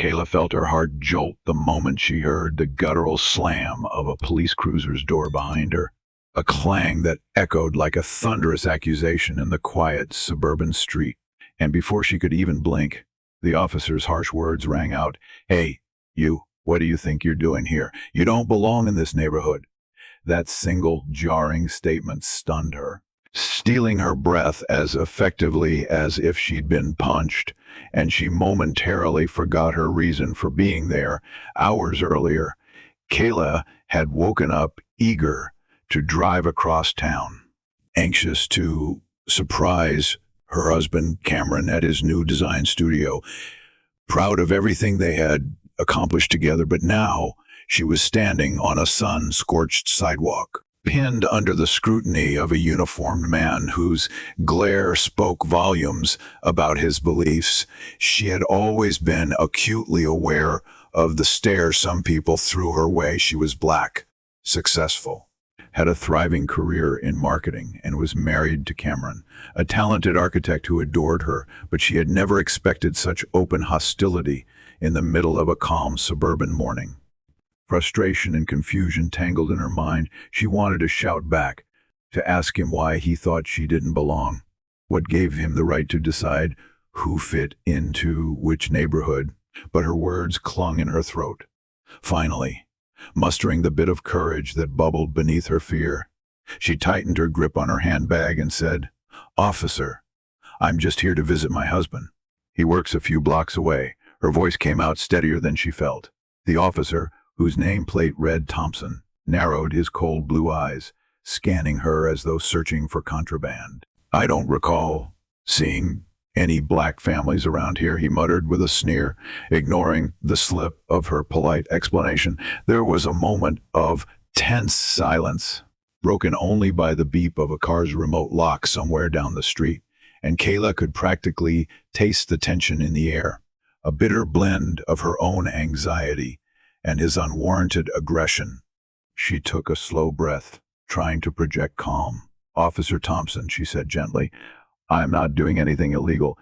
Kayla felt her heart jolt the moment she heard the guttural slam of a police cruiser's door behind her, a clang that echoed like a thunderous accusation in the quiet suburban street. And before she could even blink, the officer's harsh words rang out, "Hey, you, what do you think you're doing here? You don't belong in this neighborhood." That single jarring statement stunned her, stealing her breath as effectively as if she'd been punched, and she momentarily forgot her reason for being there. Hours earlier, Kayla had woken up eager to drive across town, anxious to surprise her husband Cameron at his new design studio, proud of everything they had accomplished together. But now she was standing on a sun-scorched sidewalk, pinned under the scrutiny of a uniformed man whose glare spoke volumes about his beliefs. She had always been acutely aware of the stare some people threw her way. She was black, successful, had a thriving career in marketing, and was married to Cameron, a talented architect who adored her, but she had never expected such open hostility in the middle of a calm suburban morning. Frustration and confusion tangled in her mind. She wanted to shout back, to ask him why he thought she didn't belong. What gave him the right to decide who fit into which neighborhood? But her words clung in her throat. Finally, mustering the bit of courage that bubbled beneath her fear, she tightened her grip on her handbag and said, "Officer, I'm just here to visit my husband. He works a few blocks away." Her voice came out steadier than she felt. The officer, whose nameplate read Thompson, narrowed his cold blue eyes, scanning her as though searching for contraband. "I don't recall seeing any black families around here," he muttered with a sneer, ignoring the slip of her polite explanation. There was a moment of tense silence, broken only by the beep of a car's remote lock somewhere down the street, and Kayla could practically taste the tension in the air, a bitter blend of her own anxiety and his unwarranted aggression. She took a slow breath, trying to project calm. "Officer Thompson," she said gently, "I'm not doing anything illegal.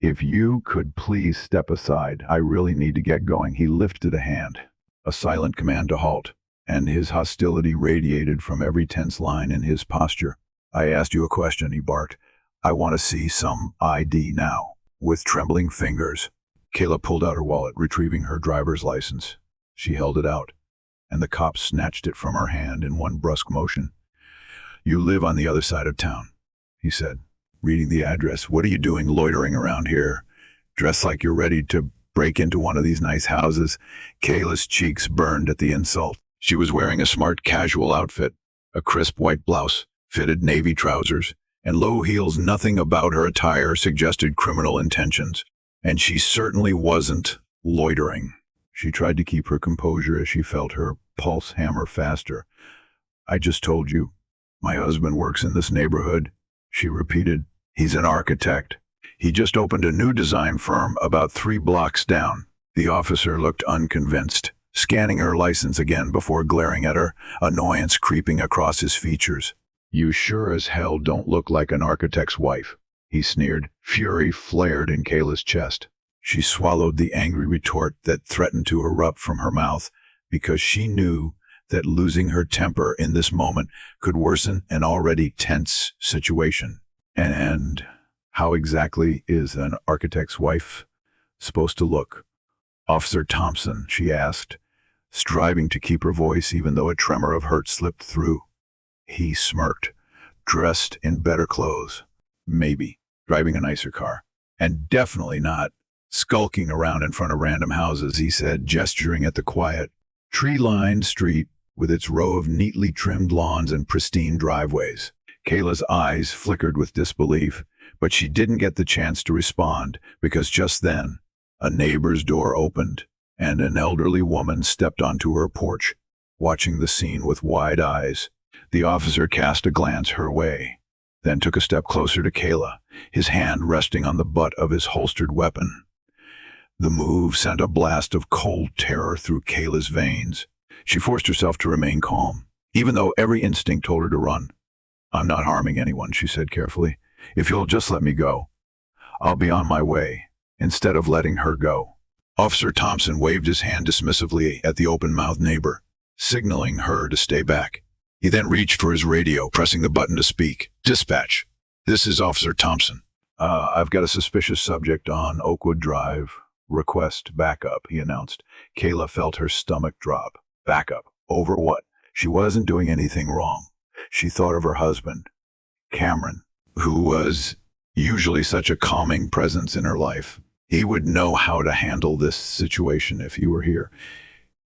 If you could please step aside, I really need to get going." He lifted a hand, a silent command to halt, and his hostility radiated from every tense line in his posture. "I asked you a question," he barked. "I want to see some ID now." With trembling fingers, Kayla pulled out her wallet, retrieving her driver's license. She held it out, and the cop snatched it from her hand in one brusque motion. "You live on the other side of town," he said, reading the address. "What are you doing loitering around here, dressed like you're ready to break into one of these nice houses?" Kayla's cheeks burned at the insult. She was wearing a smart casual outfit, a crisp white blouse, fitted navy trousers, and low heels. Nothing about her attire suggested criminal intentions, and she certainly wasn't loitering. She tried to keep her composure as she felt her pulse hammer faster. "I just told you, my husband works in this neighborhood," she repeated. "He's an architect. He just opened a new design firm about 3 blocks down." The officer looked unconvinced, scanning her license again before glaring at her, annoyance creeping across his features. "You sure as hell don't look like an architect's wife," he sneered. Fury flared in Kayla's chest. She swallowed the angry retort that threatened to erupt from her mouth, because she knew that losing her temper in this moment could worsen an already tense situation. And how exactly is an architect's wife supposed to look? "Officer Thompson," she asked, striving to keep her voice even though a tremor of hurt slipped through. He smirked. "Dressed in better clothes. Maybe driving a nicer car. And definitely not skulking around in front of random houses," he said, gesturing at the quiet, tree-lined street with its row of neatly trimmed lawns and pristine driveways. Kayla's eyes flickered with disbelief, but she didn't get the chance to respond, because just then, a neighbor's door opened, and an elderly woman stepped onto her porch, watching the scene with wide eyes. The officer cast a glance her way, then took a step closer to Kayla, his hand resting on the butt of his holstered weapon. The move sent a blast of cold terror through Kayla's veins. She forced herself to remain calm, even though every instinct told her to run. "I'm not harming anyone," she said carefully. "If you'll just let me go, I'll be on my way." Instead of letting her go, Officer Thompson waved his hand dismissively at the open-mouthed neighbor, signaling her to stay back. He then reached for his radio, pressing the button to speak. Dispatch. This is Officer Thompson. I've got a suspicious subject on Oakwood Drive. Request backup, he announced. Kayla felt her stomach drop. Backup? Over what? She wasn't doing anything wrong. She thought of her husband, Cameron, who was usually such a calming presence in her life. He would know how to handle this situation if he were here.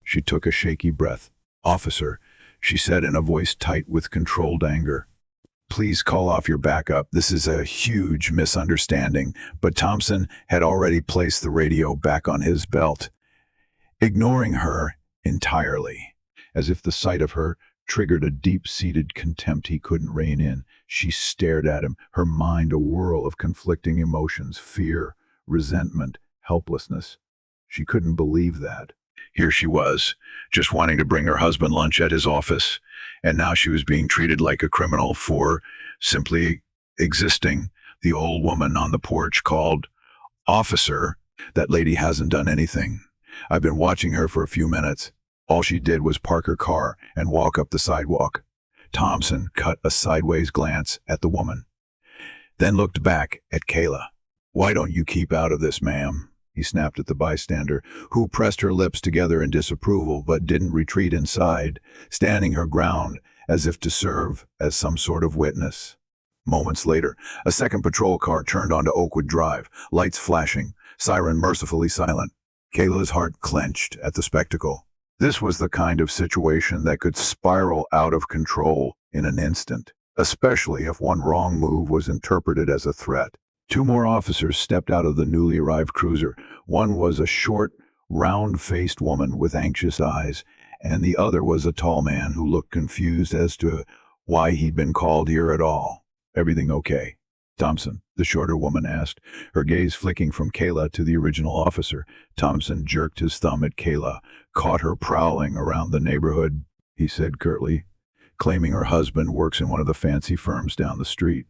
She took a shaky breath. Officer, she said in a voice tight with controlled anger, please call off your backup. This is a huge misunderstanding. But Thompson had already placed the radio back on his belt, ignoring her entirely. As if the sight of her triggered a deep-seated contempt he couldn't rein in, she stared at him, her mind a whirl of conflicting emotions, fear, resentment, helplessness. She couldn't believe that. Here she was, just wanting to bring her husband lunch at his office, and now she was being treated like a criminal for simply existing. The old woman on the porch called, Officer, that lady hasn't done anything. I've been watching her for a few minutes. All she did was park her car and walk up the sidewalk. Thompson cut a sideways glance at the woman, then looked back at Kayla. Why don't you keep out of this, ma'am? He snapped at the bystander, who pressed her lips together in disapproval but didn't retreat inside, standing her ground as if to serve as some sort of witness. Moments later, a second patrol car turned onto Oakwood Drive, lights flashing, siren mercifully silent. Kayla's heart clenched at the spectacle. This was the kind of situation that could spiral out of control in an instant, especially if one wrong move was interpreted as a threat. Two more officers stepped out of the newly arrived cruiser. One was a short, round-faced woman with anxious eyes, and the other was a tall man who looked confused as to why he'd been called here at all. Everything okay? Thompson, the shorter woman asked, her gaze flicking from Kayla to the original officer. Thompson jerked his thumb at Kayla, caught her prowling around the neighborhood, he said curtly, claiming her husband works in one of the fancy firms down the street.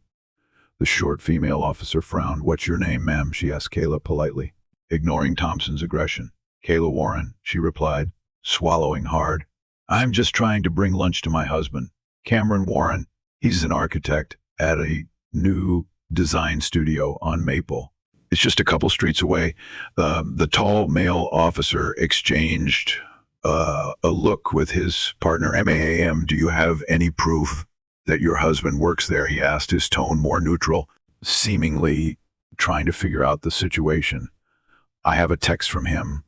The short female officer frowned. What's your name, ma'am? She asked Kayla politely, ignoring Thompson's aggression. Kayla Warren, she replied, swallowing hard. I'm just trying to bring lunch to my husband, Cameron Warren. He's an architect at a new design studio on Maple. It's just a couple streets away. The tall male officer exchanged a look with his partner. Ma'am, do you have any proof that your husband works there? He asked, his tone more neutral, seemingly trying to figure out the situation. I have a text from him,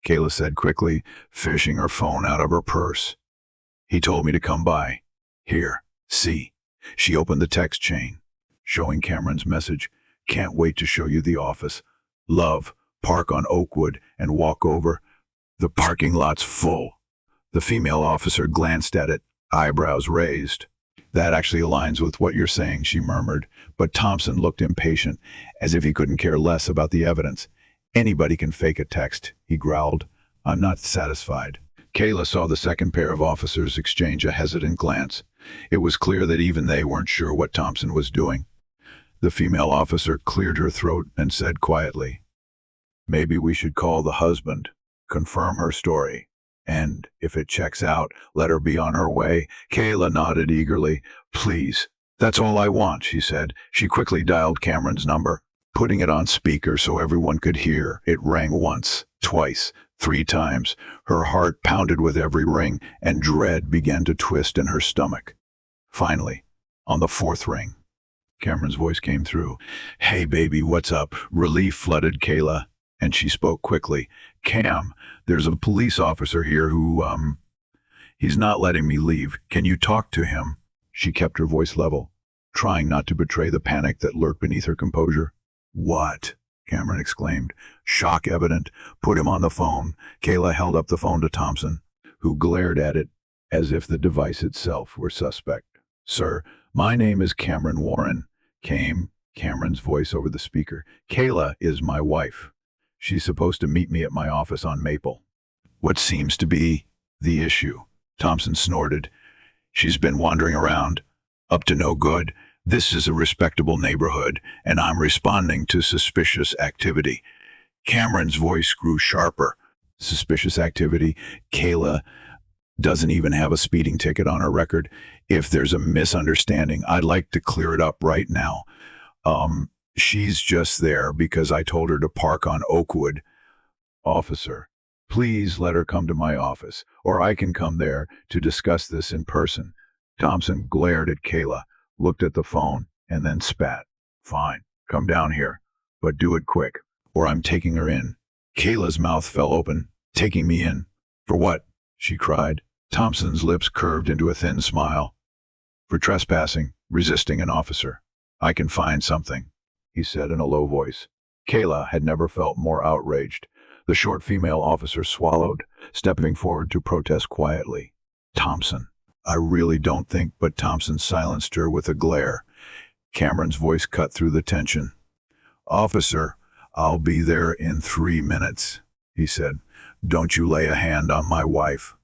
Kayla said quickly, fishing her phone out of her purse. He told me to come by. Here, see. She opened the text chain, showing Cameron's message. Can't wait to show you the office. Love, park on Oakwood and walk over. The parking lot's full. The female officer glanced at it, eyebrows raised. That actually aligns with what you're saying, she murmured, but Thompson looked impatient, as if he couldn't care less about the evidence. Anybody can fake a text, he growled. I'm not satisfied. Kayla saw the second pair of officers exchange a hesitant glance. It was clear that even they weren't sure what Thompson was doing. The female officer cleared her throat and said quietly, maybe we should call the husband, confirm her story, and if it checks out, let her be on her way. Kayla nodded eagerly. Please, that's all I want, she said. She quickly dialed Cameron's number, putting it on speaker so everyone could hear. It rang once, twice, 3 times. Her heart pounded with every ring, and dread began to twist in her stomach. Finally, on the 4th ring, Cameron's voice came through. Hey, baby, what's up? Relief flooded Kayla, and she spoke quickly. Cam, there's a police officer here who, he's not letting me leave. Can you talk to him? She kept her voice level, trying not to betray the panic that lurked beneath her composure. What? Cameron exclaimed, shock evident. Put him on the phone. Kayla held up the phone to Thompson, who glared at it as if the device itself were suspect. Sir, my name is Cameron Warren, came Cameron's voice over the speaker. Kayla is my wife. She's supposed to meet me at my office on Maple. What seems to be the issue? Thompson snorted. She's been wandering around, up to no good. This is a respectable neighborhood, and I'm responding to suspicious activity. Cameron's voice grew sharper. Suspicious activity. Kayla doesn't even have a speeding ticket on her record. If there's a misunderstanding, I'd like to clear it up right now. She's just there because I told her to park on Oakwood. Officer, please let her come to my office, or I can come there to discuss this in person. Thompson glared at Kayla, looked at the phone, and then spat. Fine, come down here, but do it quick, or I'm taking her in. Kayla's mouth fell open. Taking me in? For what? She cried. Thompson's lips curved into a thin smile. For trespassing, resisting an officer. I can find something, he said in a low voice. Kayla had never felt more outraged. The short female officer swallowed, stepping forward to protest quietly. Thompson, I really don't think, but Thompson silenced her with a glare. Cameron's voice cut through the tension. Officer, I'll be there in 3 minutes, he said. Don't you lay a hand on my wife.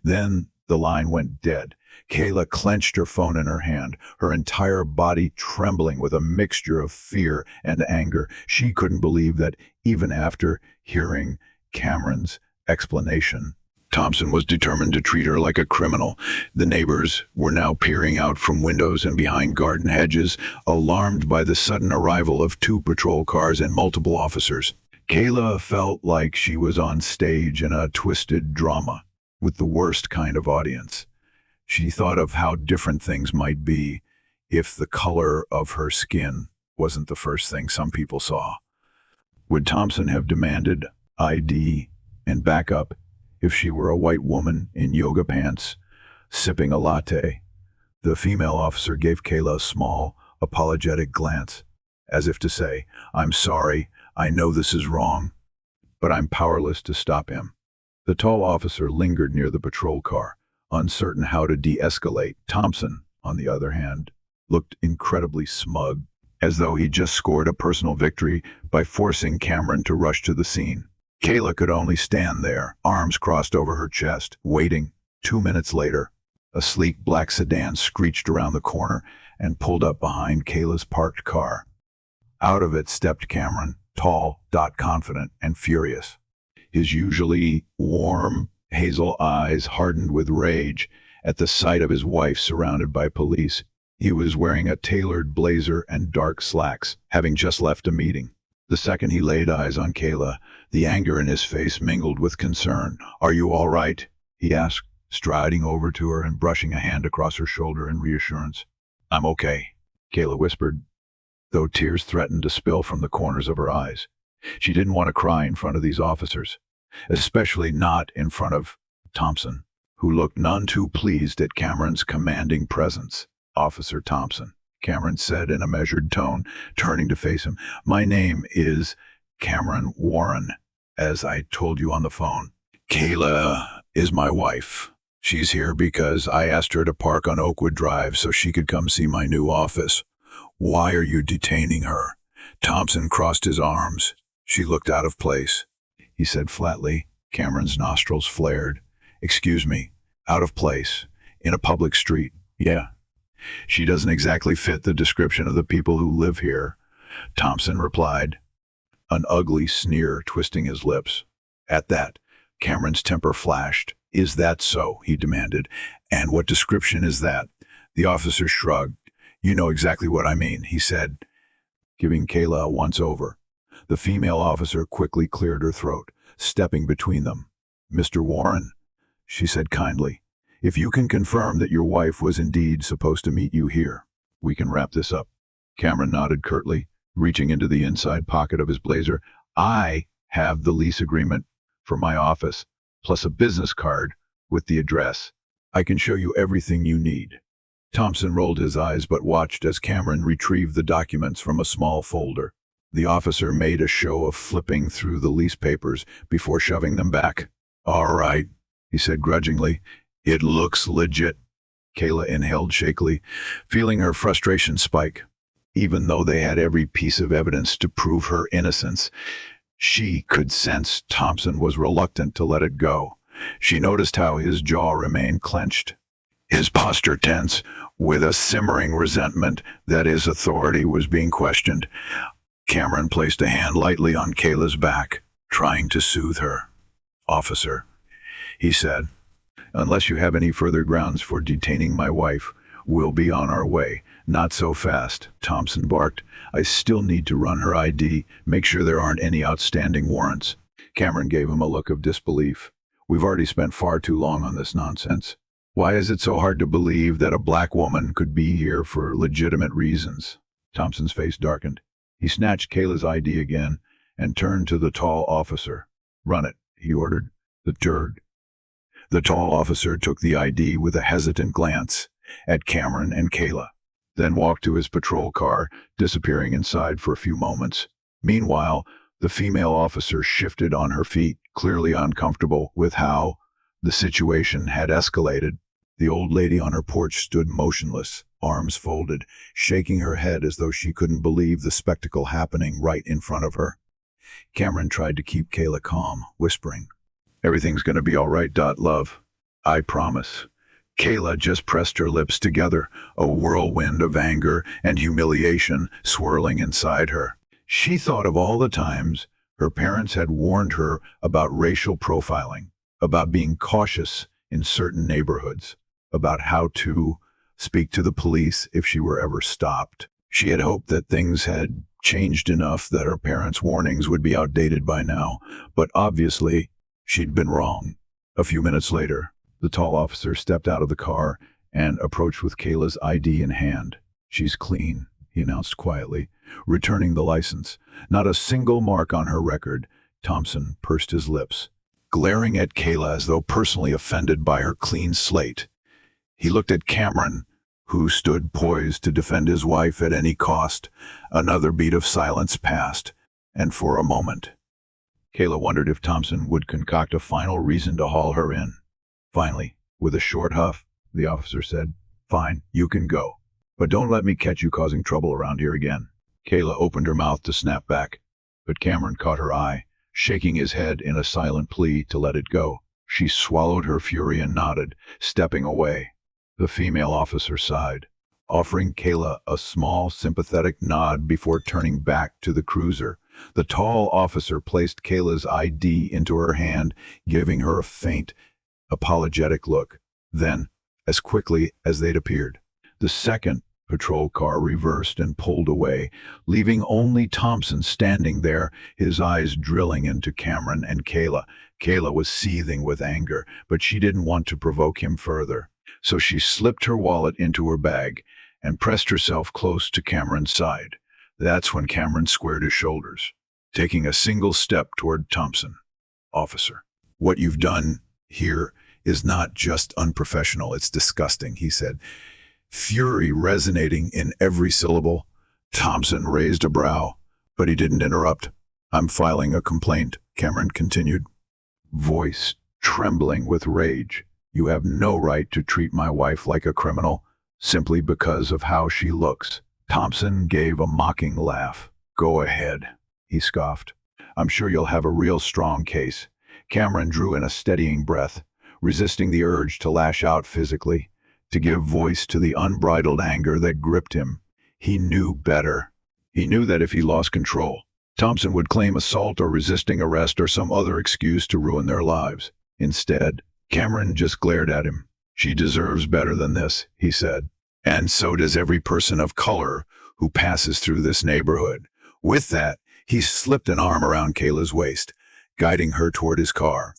Then the line went dead. Kayla clenched her phone in her hand, her entire body trembling with a mixture of fear and anger. She couldn't believe that even after hearing Cameron's explanation, Thompson was determined to treat her like a criminal. The neighbors were now peering out from windows and behind garden hedges, alarmed by the sudden arrival of 2 patrol cars and multiple officers. Kayla felt like she was on stage in a twisted drama with the worst kind of audience. She thought of how different things might be if the color of her skin wasn't the first thing some people saw. Would Thompson have demanded ID and backup if she were a white woman in yoga pants, sipping a latte? The female officer gave Kayla a small, apologetic glance, as if to say, I'm sorry, I know this is wrong, but I'm powerless to stop him. The tall officer lingered near the patrol car, uncertain how to de-escalate. Thompson, on the other hand, looked incredibly smug, as though he just scored a personal victory by forcing Cameron to rush to the scene. Kayla could only stand there, arms crossed over her chest, waiting. 2 minutes later, a sleek black sedan screeched around the corner and pulled up behind Kayla's parked car. Out of it stepped Cameron, tall, confident, and furious. His usually warm hazel eyes hardened with rage at the sight of his wife surrounded by police. He was wearing a tailored blazer and dark slacks, having just left a meeting. The second he laid eyes on Kayla, the anger in his face mingled with concern. Are you all right? He asked, striding over to her and brushing a hand across her shoulder in reassurance. I'm okay, Kayla whispered, though tears threatened to spill from the corners of her eyes. She didn't want to cry in front of these officers, especially not in front of Thompson, who looked none too pleased at Cameron's commanding presence. Officer Thompson, Cameron said in a measured tone, turning to face him. My name is Cameron Warren, as I told you on the phone. Kayla is my wife. She's here because I asked her to park on Oakwood Drive so she could come see my new office. Why are you detaining her? Thompson crossed his arms. She looked out of place. He said flatly. Cameron's nostrils flared. Excuse me, out of place, in a public street. Yeah. She doesn't exactly fit the description of the people who live here, Thompson replied, an ugly sneer twisting his lips. At that, Cameron's temper flashed. Is that so? He demanded. And what description is that? The officer shrugged. You know exactly what I mean, he said, giving Kayla a once-over. The female officer quickly cleared her throat, stepping between them. Mr. Warren, she said kindly, if you can confirm that your wife was indeed supposed to meet you here, we can wrap this up. Cameron nodded curtly, reaching into the inside pocket of his blazer. I have the lease agreement for my office, plus a business card with the address. I can show you everything you need. Thompson rolled his eyes but watched as Cameron retrieved the documents from a small folder. The officer made a show of flipping through the lease papers before shoving them back. All right, he said grudgingly. It looks legit. Kayla inhaled shakily, feeling her frustration spike. Even though they had every piece of evidence to prove her innocence, she could sense Thompson was reluctant to let it go. She noticed how his jaw remained clenched, his posture tense, with a simmering resentment that his authority was being questioned. Cameron placed a hand lightly on Kayla's back, trying to soothe her. "Officer," he said, "unless you have any further grounds for detaining my wife, we'll be on our way." "Not so fast," Thompson barked. "I still need to run her ID, make sure there aren't any outstanding warrants." Cameron gave him a look of disbelief. "We've already spent far too long on this nonsense. Why is it so hard to believe that a black woman could be here for legitimate reasons?" Thompson's face darkened. He snatched Kayla's ID again and turned to the tall officer. "Run it," he ordered. The tall officer took the ID with a hesitant glance at Cameron and Kayla, then walked to his patrol car, disappearing inside for a few moments. Meanwhile, the female officer shifted on her feet, clearly uncomfortable with how the situation had escalated. The old lady on her porch stood motionless, arms folded, shaking her head as though she couldn't believe the spectacle happening right in front of her. Cameron tried to keep Kayla calm, whispering, "Everything's going to be all right, love. I promise." Kayla just pressed her lips together, a whirlwind of anger and humiliation swirling inside her. She thought of all the times her parents had warned her about racial profiling, about being cautious in certain neighborhoods, about how to speak to the police if she were ever stopped. She had hoped that things had changed enough that her parents' warnings would be outdated by now, but obviously she'd been wrong. A few minutes later, the tall officer stepped out of the car and approached with Kayla's ID in hand. "She's clean," he announced quietly, returning the license. "Not a single mark on her record." Thompson pursed his lips, glaring at Kayla as though personally offended by her clean slate. He looked at Cameron, who stood poised to defend his wife at any cost. Another beat of silence passed, and for a moment, Kayla wondered if Thompson would concoct a final reason to haul her in. Finally, with a short huff, the officer said, "Fine, you can go. But don't let me catch you causing trouble around here again." Kayla opened her mouth to snap back, but Cameron caught her eye, shaking his head in a silent plea to let it go. She swallowed her fury and nodded, stepping away. The female officer sighed, offering Kayla a small, sympathetic nod before turning back to the cruiser. The tall officer placed Kayla's ID into her hand, giving her a faint, apologetic look. Then, as quickly as they'd appeared, the second patrol car reversed and pulled away, leaving only Thompson standing there, his eyes drilling into Cameron and Kayla. Kayla was seething with anger, but she didn't want to provoke him further. So she slipped her wallet into her bag and pressed herself close to Cameron's side. That's when Cameron squared his shoulders, taking a single step toward Thompson. "Officer, what you've done here is not just unprofessional, it's disgusting," he said, fury resonating in every syllable. Thompson raised a brow, but he didn't interrupt. "I'm filing a complaint," Cameron continued, voice trembling with rage. "You have no right to treat my wife like a criminal simply because of how she looks." Thompson gave a mocking laugh. "Go ahead," he scoffed. "I'm sure you'll have a real strong case." Cameron drew in a steadying breath, resisting the urge to lash out physically, to give voice to the unbridled anger that gripped him. He knew better. He knew that if he lost control, Thompson would claim assault or resisting arrest or some other excuse to ruin their lives. Instead, Cameron just glared at him. "She deserves better than this," he said. "And so does every person of color who passes through this neighborhood." With that, he slipped an arm around Kayla's waist, guiding her toward his car.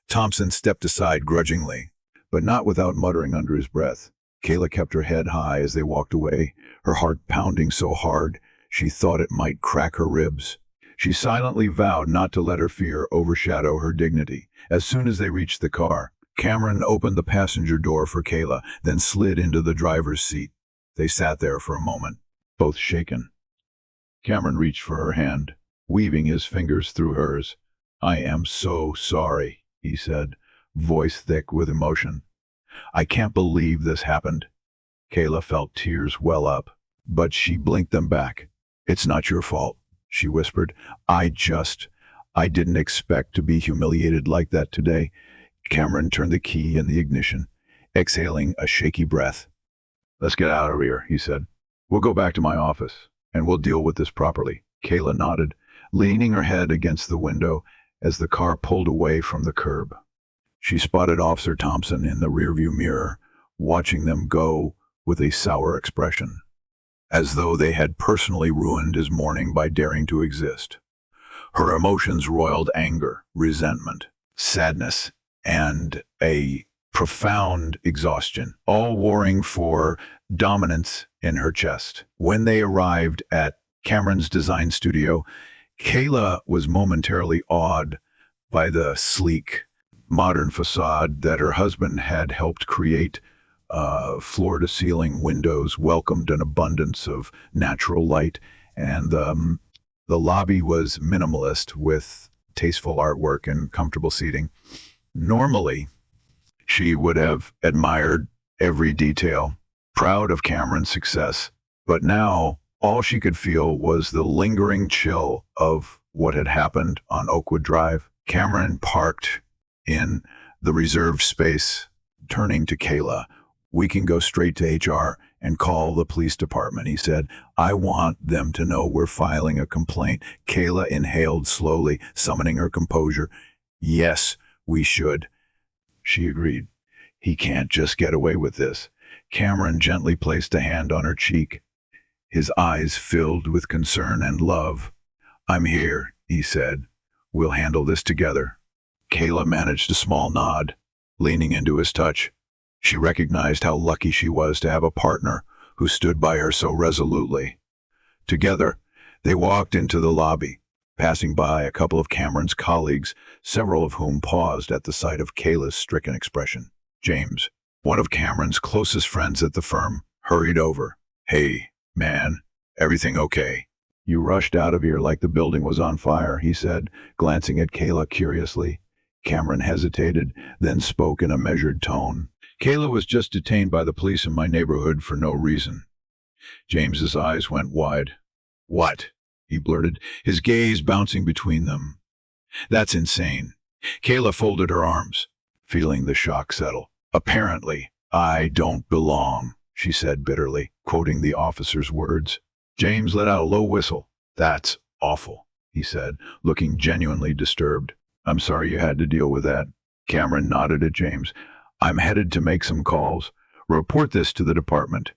Thompson stepped aside grudgingly, but not without muttering under his breath. Kayla kept her head high as they walked away, her heart pounding so hard she thought it might crack her ribs. She silently vowed not to let her fear overshadow her dignity. As soon as they reached the car, Cameron opened the passenger door for Kayla, then slid into the driver's seat. They sat there for a moment, both shaken. Cameron reached for her hand, weaving his fingers through hers. "I am so sorry," he said, voice thick with emotion. "I can't believe this happened." Kayla felt tears well up, but she blinked them back. "It's not your fault," she whispered. I didn't expect to be humiliated like that today." Cameron turned the key in the ignition, exhaling a shaky breath. "Let's get out of here," he said. "We'll go back to my office, and we'll deal with this properly." Kayla nodded, leaning her head against the window as the car pulled away from the curb. She spotted Officer Thompson in the rearview mirror, watching them go with a sour expression, as though they had personally ruined his morning by daring to exist. Her emotions roiled anger, resentment, sadness, and a profound exhaustion, all warring for dominance in her chest. When they arrived at Cameron's design studio, Kayla was momentarily awed by the sleek, modern facade that her husband had helped create. Floor-to-ceiling windows welcomed an abundance of natural light, and the lobby was minimalist with tasteful artwork and comfortable seating. Normally, she would have admired every detail, proud of Cameron's success, but now all she could feel was the lingering chill of what had happened on Oakwood Drive. Cameron parked in the reserved space, turning to Kayla. "We can go straight to HR and call the police department," he said. "I want them to know we're filing a complaint." Kayla inhaled slowly, summoning her composure. "Yes, we should," she agreed. "He can't just get away with this." Cameron gently placed a hand on her cheek, his eyes filled with concern and love. "I'm here," he said. "We'll handle this together." Kayla managed a small nod, leaning into his touch. She recognized how lucky she was to have a partner who stood by her so resolutely. Together, they walked into the lobby, passing by a couple of Cameron's colleagues, several of whom paused at the sight of Kayla's stricken expression. James, one of Cameron's closest friends at the firm, hurried over. "Hey, man, everything okay?" "You rushed out of here like the building was on fire," he said, glancing at Kayla curiously. Cameron hesitated, then spoke in a measured tone. "Kayla was just detained by the police in my neighborhood for no reason." James's eyes went wide. "What?" he blurted, his gaze bouncing between them. "That's insane." Kayla folded her arms, feeling the shock settle. "Apparently, I don't belong," she said bitterly, quoting the officer's words. James let out a low whistle. "That's awful," he said, looking genuinely disturbed. "I'm sorry you had to deal with that." Cameron nodded at James. "I'm headed to make some calls. Report this to the department.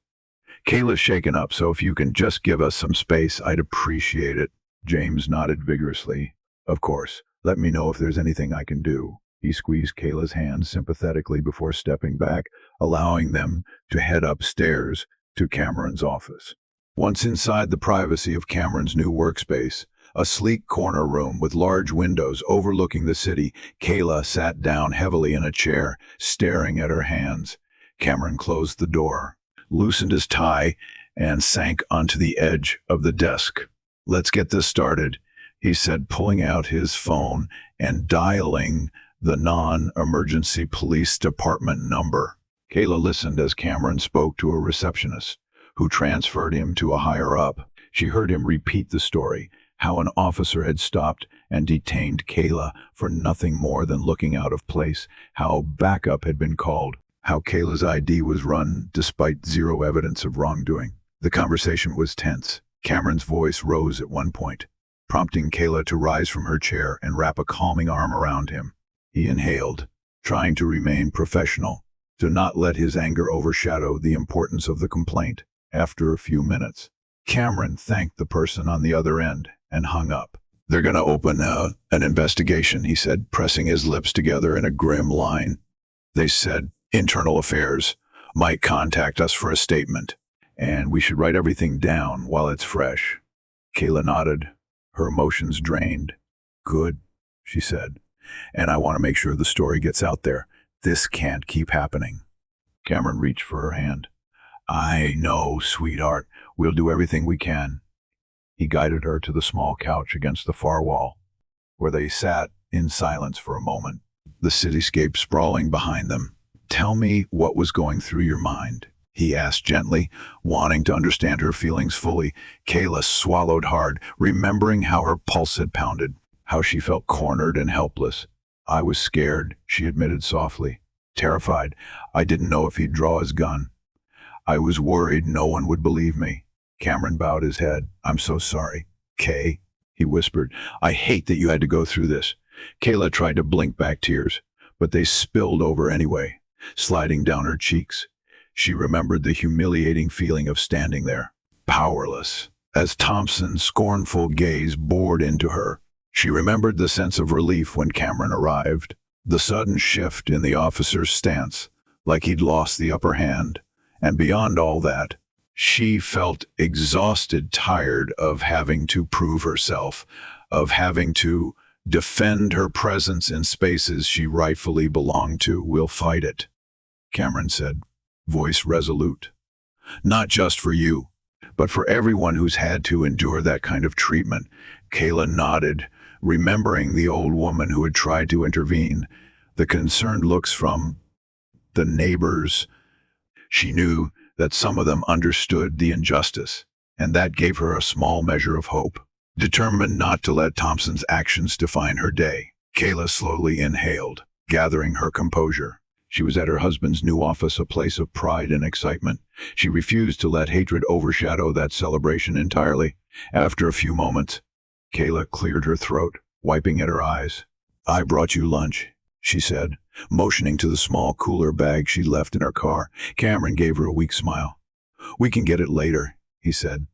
Kayla's shaken up, so if you can just give us some space, I'd appreciate it." James nodded vigorously. "Of course. Let me know if there's anything I can do." He squeezed Kayla's hand sympathetically before stepping back, allowing them to head upstairs to Cameron's office. Once inside the privacy of Cameron's new workspace, a sleek corner room with large windows overlooking the city, Kayla sat down heavily in a chair, staring at her hands. Cameron closed the door, loosened his tie, and sank onto the edge of the desk. "Let's get this started," he said, pulling out his phone and dialing the non-emergency police department number. Kayla listened as Cameron spoke to a receptionist, who transferred him to a higher-up. She heard him repeat the story, how an officer had stopped and detained Kayla for nothing more than looking out of place, how backup had been called, how Kayla's ID was run despite zero evidence of wrongdoing. The conversation was tense. Cameron's voice rose at one point, prompting Kayla to rise from her chair and wrap a calming arm around him. He inhaled, trying to remain professional, to not let his anger overshadow the importance of the complaint. After a few minutes, Cameron thanked the person on the other end and hung up. "They're going to open an investigation," he said, pressing his lips together in a grim line. "They said Internal Affairs might contact us for a statement, and we should write everything down while it's fresh." Kayla nodded, her emotions drained. "Good," she said, "and I want to make sure the story gets out there. This can't keep happening." Cameron reached for her hand. "I know, sweetheart. We'll do everything we can." He guided her to the small couch against the far wall, where they sat in silence for a moment, the cityscape sprawling behind them. "Tell me what was going through your mind," he asked gently, wanting to understand her feelings fully. Kayla swallowed hard, remembering how her pulse had pounded, how she felt cornered and helpless. "I was scared," she admitted softly. "Terrified. I didn't know if he'd draw his gun. I was worried no one would believe me." Cameron bowed his head. "I'm so sorry." Kay, he whispered. I hate that you had to go through this. Kayla tried to blink back tears, but they spilled over anyway, sliding down her cheeks. She remembered the humiliating feeling of standing there, powerless, as Thompson's scornful gaze bored into her. She remembered the sense of relief when Cameron arrived, the sudden shift in the officer's stance, like he'd lost the upper hand. And beyond all that, she felt exhausted, tired of having to prove herself, of having to defend her presence in spaces she rightfully belonged to. We'll fight it, Cameron said, voice resolute. Not just for you, but for everyone who's had to endure that kind of treatment. Kayla nodded, remembering the old woman who had tried to intervene, the concerned looks from the neighbors. She knew that some of them understood the injustice, and that gave her a small measure of hope. Determined not to let Thompson's actions define her day, Kayla slowly inhaled, gathering her composure. She was at her husband's new office, a place of pride and excitement. She refused to let hatred overshadow that celebration entirely. After a few moments, Kayla cleared her throat, wiping at her eyes. I brought you lunch, she said, motioning to the small cooler bag she left in her car. Cameron gave her a weak smile. We can get it later, he said.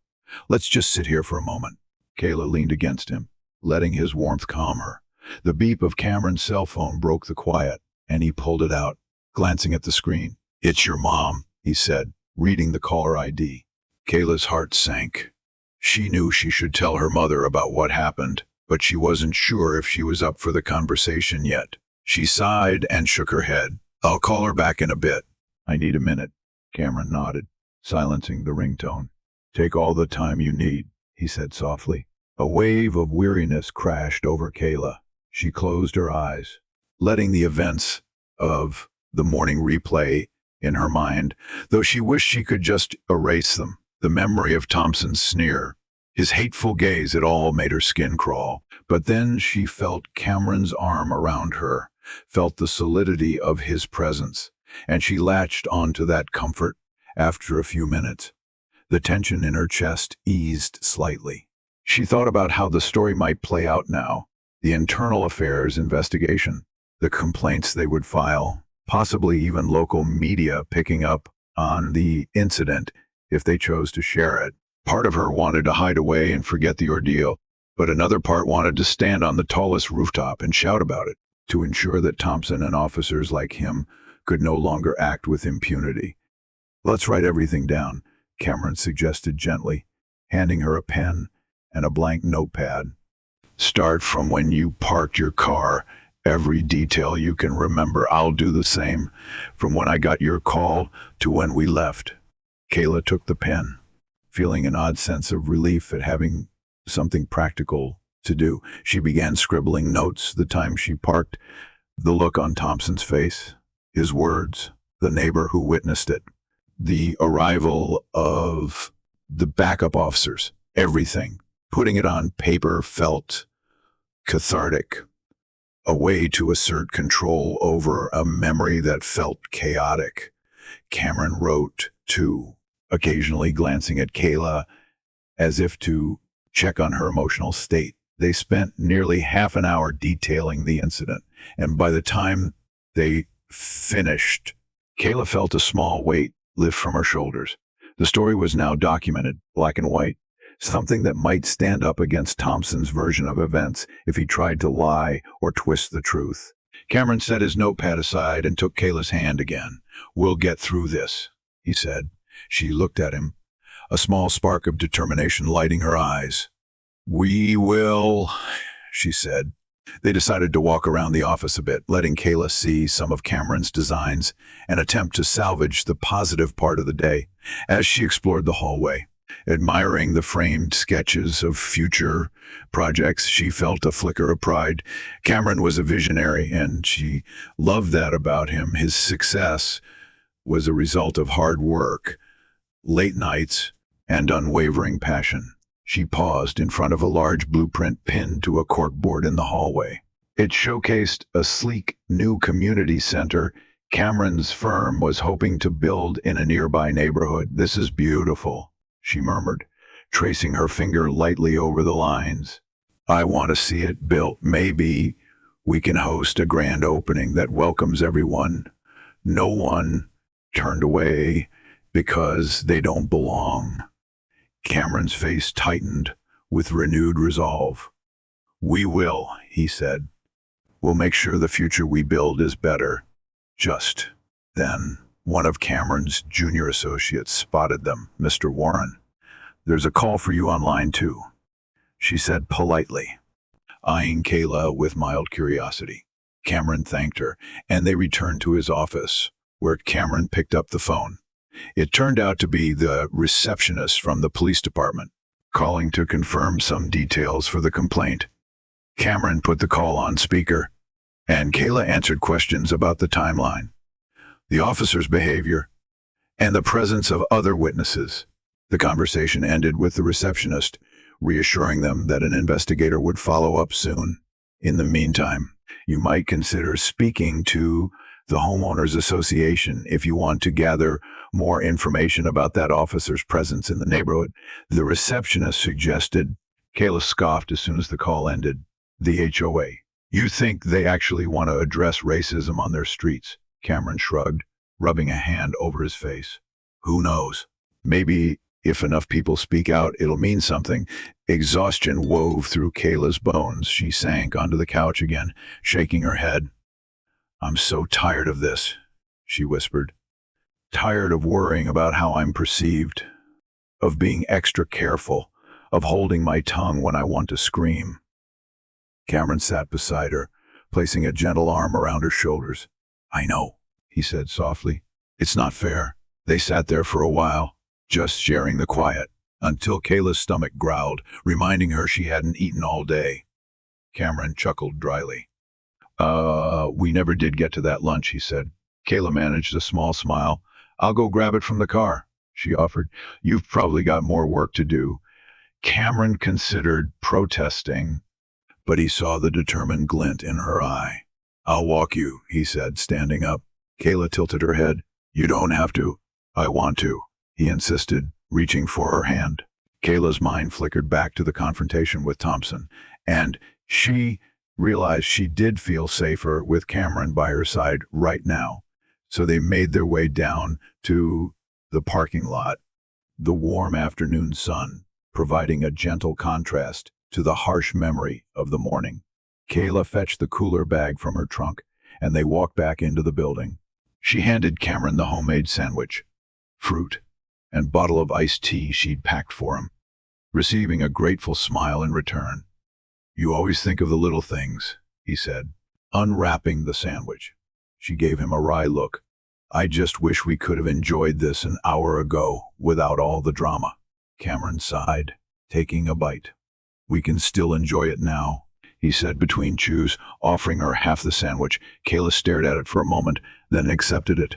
Let's just sit here for a moment. Kayla leaned against him, letting his warmth calm her. The beep of Cameron's cell phone broke the quiet, and he pulled it out, glancing at the screen. It's your mom, he said, reading the caller ID. Kayla's heart sank. She knew she should tell her mother about what happened, but she wasn't sure if she was up for the conversation yet. She sighed and shook her head. I'll call her back in a bit. I need a minute, Cameron nodded, silencing the ringtone. Take all the time you need, he said softly. A wave of weariness crashed over Kayla. She closed her eyes, letting the events of the morning replay in her mind, though she wished she could just erase them. The memory of Thompson's sneer, his hateful gaze, it all made her skin crawl. But then she felt Cameron's arm around her, felt the solidity of his presence, and she latched onto that comfort. After a few minutes, the tension in her chest eased slightly. She thought about how the story might play out now, the internal affairs investigation, the complaints they would file, possibly even local media picking up on the incident if they chose to share it. Part of her wanted to hide away and forget the ordeal, but another part wanted to stand on the tallest rooftop and shout about it, to ensure that Thompson and officers like him could no longer act with impunity. Let's write everything down, Cameron suggested gently, handing her a pen and a blank notepad. Start from when you parked your car, every detail you can remember. I'll do the same, from when I got your call to when we left. Kayla took the pen, feeling an odd sense of relief at having something practical to do. She began scribbling notes, the time she parked, the look on Thompson's face, his words, the neighbor who witnessed it, the arrival of the backup officers, everything. Putting it on paper felt cathartic, a way to assert control over a memory that felt chaotic. Cameron wrote, too, occasionally glancing at Kayla as if to check on her emotional state. They spent nearly half an hour detailing the incident, and by the time they finished, Kayla felt a small weight lift from her shoulders. The story was now documented, black and white, something that might stand up against Thompson's version of events if he tried to lie or twist the truth. Cameron set his notepad aside and took Kayla's hand again. We'll get through this, he said. She looked at him, a small spark of determination lighting her eyes. We will, she said. They decided to walk around the office a bit, letting Kayla see some of Cameron's designs and attempt to salvage the positive part of the day. As she explored the hallway, admiring the framed sketches of future projects, she felt a flicker of pride. Cameron was a visionary, and she loved that about him. His success was a result of hard work, late nights, and unwavering passion. She paused in front of a large blueprint pinned to a corkboard in the hallway. It showcased a sleek new community center Cameron's firm was hoping to build in a nearby neighborhood. This is beautiful, she murmured, tracing her finger lightly over the lines. I want to see it built. Maybe we can host a grand opening that welcomes everyone. No one turned away because they don't belong. Cameron's face tightened with renewed resolve. We will, he said. We'll make sure the future we build is better. Just then, one of Cameron's junior associates spotted them. Mr. Warren, there's a call for you on line 2, she said politely, eyeing Kayla with mild curiosity. Cameron thanked her, and they returned to his office, where Cameron picked up the phone. It turned out to be the receptionist from the police department, calling to confirm some details for the complaint. Cameron put the call on speaker, and Kayla answered questions about the timeline, the officer's behavior, and the presence of other witnesses. The conversation ended with the receptionist reassuring them that an investigator would follow up soon. In the meantime, you might consider speaking to the Homeowners Association if you want to gather more information about that officer's presence in the neighborhood, the receptionist suggested. Kayla scoffed as soon as the call ended. The HOA. You think they actually want to address racism on their streets? Cameron shrugged, rubbing a hand over his face. Who knows? Maybe if enough people speak out, it'll mean something. Exhaustion wove through Kayla's bones. She sank onto the couch again, shaking her head. I'm so tired of this, she whispered. Tired of worrying about how I'm perceived, of being extra careful, of holding my tongue when I want to scream. Cameron sat beside her, placing a gentle arm around her shoulders. I know, he said softly. It's not fair. They sat there for a while, just sharing the quiet, until Kayla's stomach growled, reminding her she hadn't eaten all day. Cameron chuckled dryly. We never did get to that lunch, he said. Kayla managed a small smile. I'll go grab it from the car, she offered. You've probably got more work to do. Cameron considered protesting, but he saw the determined glint in her eye. I'll walk you, he said, standing up. Kayla tilted her head. You don't have to. I want to, he insisted, reaching for her hand. Kayla's mind flickered back to the confrontation with Thompson, and she realized she did feel safer with Cameron by her side right now. So they made their way down to the parking lot, the warm afternoon sun providing a gentle contrast to the harsh memory of the morning. Kayla fetched the cooler bag from her trunk, and they walked back into the building. She handed Cameron the homemade sandwich, fruit, and bottle of iced tea she'd packed for him, receiving a grateful smile in return. You always think of the little things, he said, unwrapping the sandwich. She gave him a wry look. I just wish we could have enjoyed this an hour ago without all the drama. Cameron sighed, taking a bite. We can still enjoy it now, he said between chews, offering her half the sandwich. Kayla stared at it for a moment, then accepted it.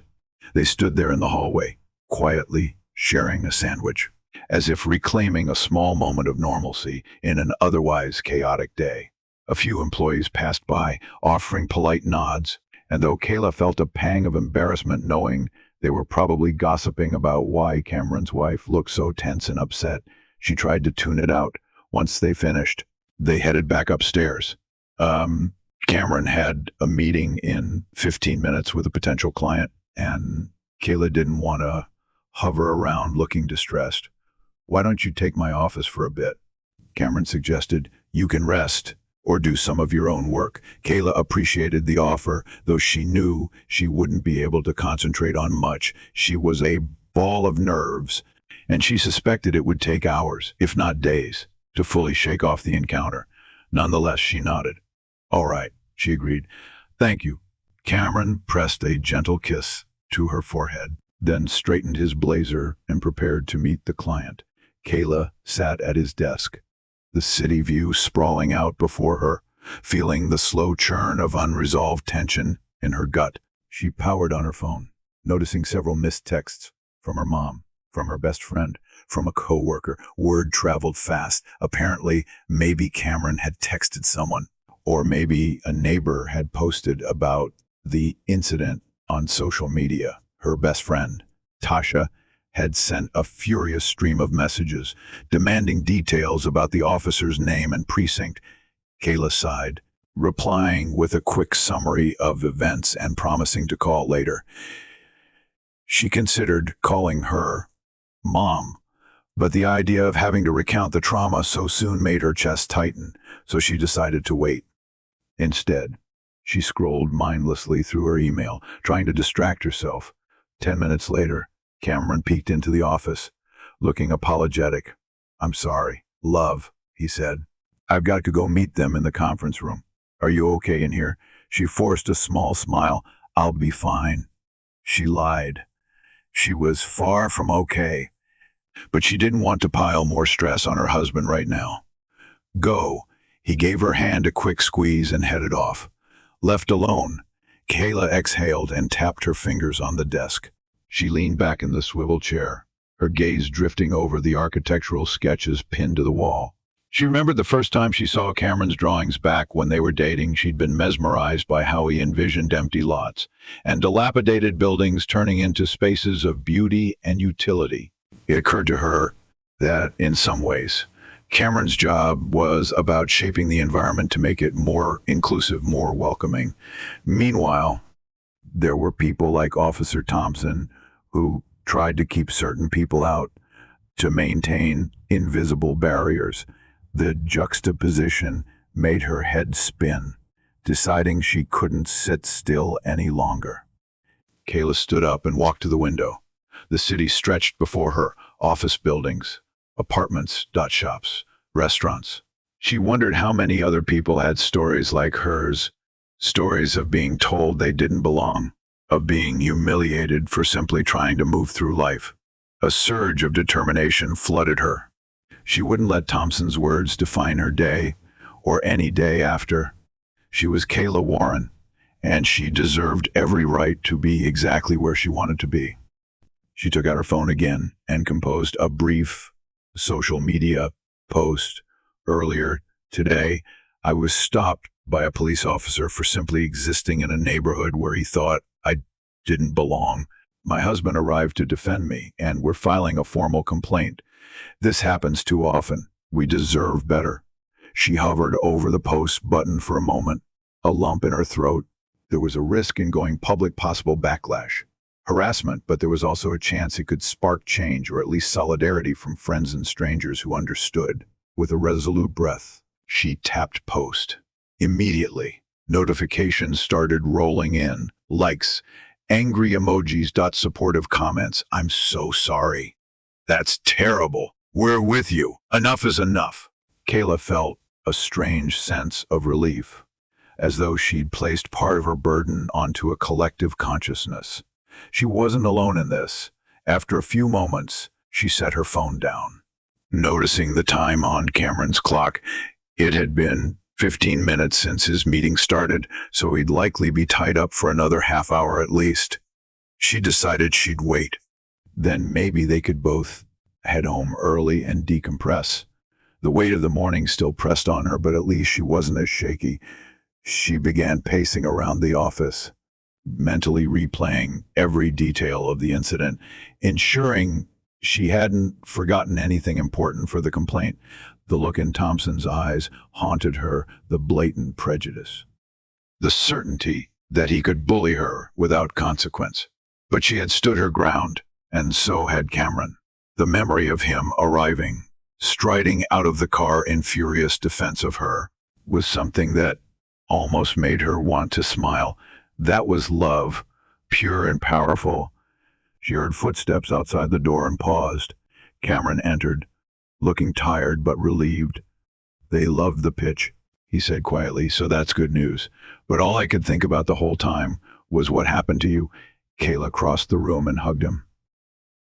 They stood there in the hallway, quietly sharing a sandwich, as if reclaiming a small moment of normalcy in an otherwise chaotic day. A few employees passed by, offering polite nods, and though Kayla felt a pang of embarrassment knowing they were probably gossiping about why Cameron's wife looked so tense and upset, she tried to tune it out. Once they finished, they headed back upstairs. Cameron had a meeting in 15 minutes with a potential client, and Kayla didn't want to hover around looking distressed. Why don't you take my office for a bit? Cameron suggested. You can rest or do some of your own work. Kayla appreciated the offer, though she knew she wouldn't be able to concentrate on much. She was a ball of nerves, and she suspected it would take hours, if not days, to fully shake off the encounter. Nonetheless, she nodded. All right, she agreed. Thank you. Cameron pressed a gentle kiss to her forehead, then straightened his blazer and prepared to meet the client. Kayla sat at his desk, the city view sprawling out before her, feeling the slow churn of unresolved tension in her gut. She powered on her phone, noticing several missed texts from her mom, from her best friend, from a coworker. Word traveled fast. Apparently, maybe Cameron had texted someone, or maybe a neighbor had posted about the incident on social media. Her best friend, Tasha, had sent a furious stream of messages, demanding details about the officer's name and precinct. Kayla sighed, replying with a quick summary of events and promising to call later. She considered calling her mom, but the idea of having to recount the trauma so soon made her chest tighten, so she decided to wait. Instead, she scrolled mindlessly through her email, trying to distract herself. 10 minutes later, Cameron peeked into the office, looking apologetic. "I'm sorry, love," he said. "I've got to go meet them in the conference room. Are you okay in here?" She forced a small smile. "I'll be fine." She lied. She was far from okay, but she didn't want to pile more stress on her husband right now. "Go." He gave her hand a quick squeeze and headed off. Left alone, Kayla exhaled and tapped her fingers on the desk. She leaned back in the swivel chair, her gaze drifting over the architectural sketches pinned to the wall. She remembered the first time she saw Cameron's drawings back when they were dating. She'd been mesmerized by how he envisioned empty lots and dilapidated buildings turning into spaces of beauty and utility. It occurred to her that, in some ways, Cameron's job was about shaping the environment to make it more inclusive, more welcoming. Meanwhile, there were people like Officer Thompson who tried to keep certain people out, to maintain invisible barriers. The juxtaposition made her head spin, deciding she couldn't sit still any longer. Kayla stood up and walked to the window. The city stretched before her, office buildings, apartments, dot shops, restaurants. She wondered how many other people had stories like hers, stories of being told they didn't belong, of being humiliated for simply trying to move through life. A surge of determination flooded her. She wouldn't let Thompson's words define her day, or any day after. She was Kayla Warren, and she deserved every right to be exactly where she wanted to be. She took out her phone again and composed a brief social media post. "Earlier today, I was stopped by a police officer for simply existing in a neighborhood where he thought I didn't belong. My husband arrived to defend me, and we're filing a formal complaint. This happens too often. We deserve better." She hovered over the post button for a moment, a lump in her throat. There was a risk in going public, possible backlash, harassment, but there was also a chance it could spark change, or at least solidarity from friends and strangers who understood. With a resolute breath, she tapped post. Immediately, notifications started rolling in. Likes, angry emojis, supportive comments. "I'm so sorry. That's terrible. We're with you. Enough is enough." Kayla felt a strange sense of relief, as though she'd placed part of her burden onto a collective consciousness. She wasn't alone in this. After a few moments, she set her phone down. Noticing the time on Cameron's clock, it had been 15 minutes since his meeting started, so he'd likely be tied up for another half hour at least. She decided she'd wait. Then maybe they could both head home early and decompress. The weight of the morning still pressed on her, but at least she wasn't as shaky. She began pacing around the office, mentally replaying every detail of the incident, ensuring she hadn't forgotten anything important for the complaint. The look in Thompson's eyes haunted her, the blatant prejudice, the certainty that he could bully her without consequence. But she had stood her ground, and so had Cameron. The memory of him arriving, striding out of the car in furious defense of her, was something that almost made her want to smile. That was love, pure and powerful. She heard footsteps outside the door and paused. Cameron entered, looking tired but relieved. "They loved the pitch," he said quietly, "so that's good news. But all I could think about the whole time was what happened to you." Kayla crossed the room and hugged him.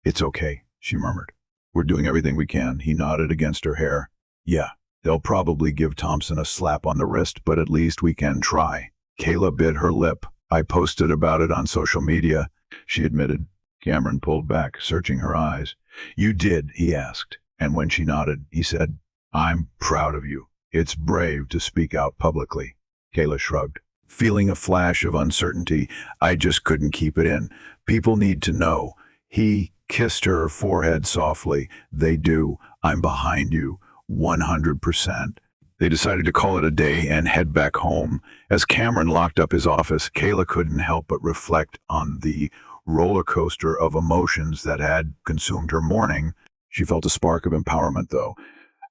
"It's okay," she murmured. "We're doing everything we can." He nodded against her hair. "Yeah, they'll probably give Thompson a slap on the wrist, but at least we can try." Kayla bit her lip. "I posted about it on social media," she admitted. Cameron pulled back, searching her eyes. "You did?" he asked. And when she nodded, he said, "I'm proud of you. It's brave to speak out publicly." Kayla shrugged, feeling a flash of uncertainty. "I just couldn't keep it in. People need to know." He kissed her forehead softly. They do. I'm behind you, 100%. They decided to call it a day and head back home. As Cameron locked up his office, Kayla couldn't help but reflect on the roller coaster of emotions that had consumed her morning. She felt a spark of empowerment, though,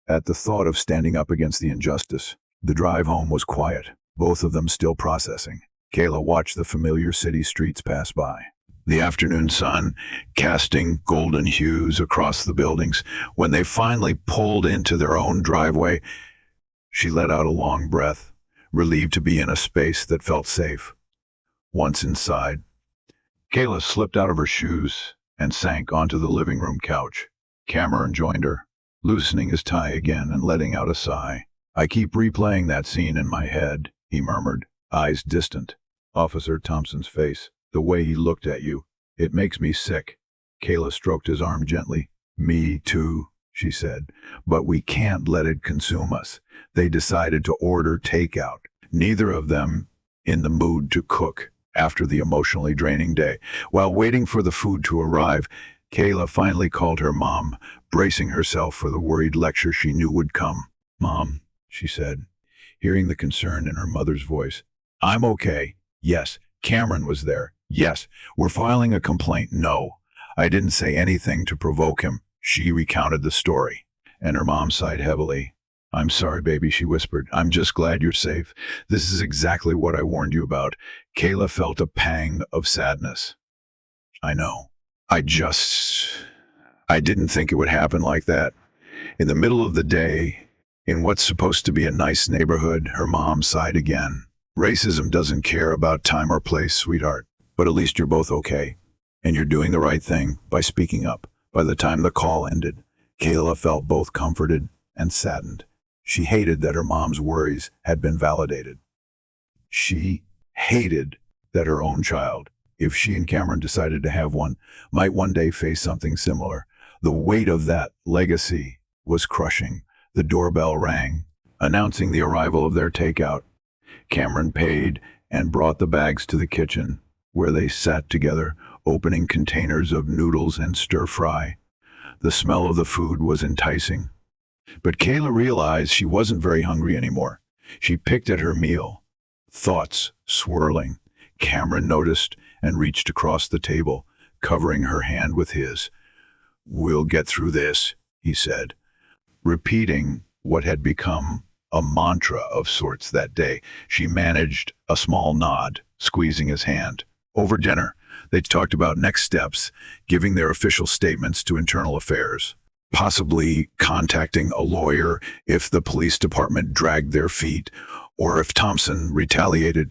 at the thought of standing up against the injustice. The drive home was quiet, both of them still processing. Kayla watched the familiar city streets pass by, the afternoon sun casting golden hues across the buildings. When they finally pulled into their own driveway, she let out a long breath, relieved to be in a space that felt safe. Once inside, Kayla slipped out of her shoes and sank onto the living room couch. Cameron joined her, loosening his tie again and letting out a sigh. I keep replaying that scene in my head, he murmured, eyes distant. Officer Thompson's face, the way he looked at you, it makes me sick. Kayla stroked his arm gently. Me too, she said, but we can't let it consume us. They decided to order takeout, neither of them in the mood to cook after the emotionally draining day. While waiting for the food to arrive, Kayla finally called her mom, bracing herself for the worried lecture she knew would come. Mom, she said, hearing the concern in her mother's voice. I'm okay. Yes, Cameron was there. Yes, we're filing a complaint. No, I didn't say anything to provoke him. She recounted the story, and her mom sighed heavily. I'm sorry, baby, she whispered. I'm just glad you're safe. This is exactly what I warned you about. Kayla felt a pang of sadness. I know. I didn't think it would happen like that. In the middle of the day, in what's supposed to be a nice neighborhood, her mom sighed again. Racism doesn't care about time or place, sweetheart, but at least you're both okay. And you're doing the right thing by speaking up. By the time the call ended, Kayla felt both comforted and saddened. She hated that her mom's worries had been validated. She hated that her own child, if she and Cameron decided to have one, might one day face something similar. The weight of that legacy was crushing. The doorbell rang, announcing the arrival of their takeout. Cameron paid and brought the bags to the kitchen, where they sat together, opening containers of noodles and stir-fry. The smell of the food was enticing. But Kayla realized she wasn't very hungry anymore. She picked at her meal, thoughts swirling. Cameron noticed and reached across the table, covering her hand with his. We'll get through this, he said, repeating what had become a mantra of sorts that day. She managed a small nod, squeezing his hand. Over dinner, they talked about next steps, giving their official statements to internal affairs, possibly contacting a lawyer if the police department dragged their feet, or if Thompson retaliated.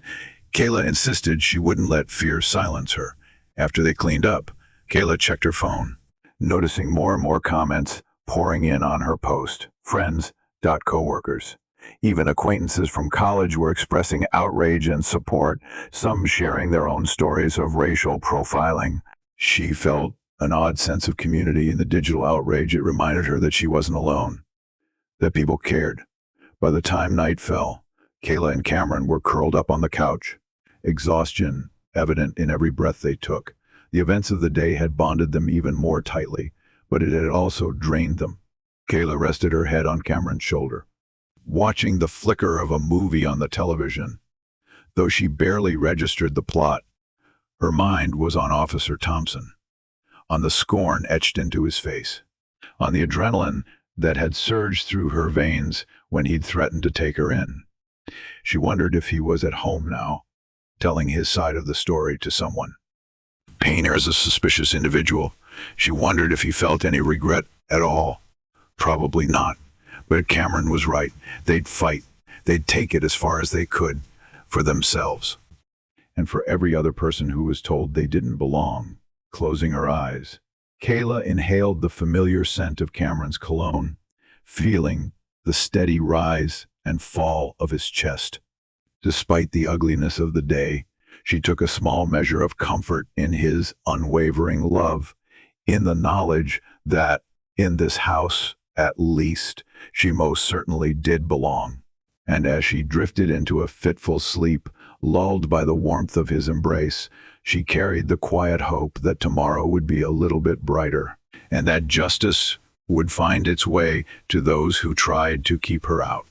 Kayla insisted she wouldn't let fear silence her. After they cleaned up, Kayla checked her phone, noticing more and more comments pouring in on her post. Friends, coworkers. Even acquaintances from college were expressing outrage and support, some sharing their own stories of racial profiling. She felt an odd sense of community in the digital outrage. It reminded her that she wasn't alone, that people cared. By the time night fell, Kayla and Cameron were curled up on the couch, exhaustion evident in every breath they took. The events of the day had bonded them even more tightly, but it had also drained them. Kayla rested her head on Cameron's shoulder, watching the flicker of a movie on the television. Though she barely registered the plot, her mind was on Officer Thompson, on the scorn etched into his face, on the adrenaline that had surged through her veins when he'd threatened to take her in. She wondered if he was at home now, telling his side of the story to someone. Painter as a suspicious individual, she wondered if he felt any regret at all. Probably not. But Cameron was right. They'd fight. They'd take it as far as they could, for themselves, and for every other person who was told they didn't belong. Closing her eyes, Kayla inhaled the familiar scent of Cameron's cologne, feeling the steady rise and fall of his chest. Despite the ugliness of the day, she took a small measure of comfort in his unwavering love, in the knowledge that, in this house, at least, she most certainly did belong. And as she drifted into a fitful sleep, lulled by the warmth of his embrace, she carried the quiet hope that tomorrow would be a little bit brighter, and that justice would find its way to those who tried to keep her out.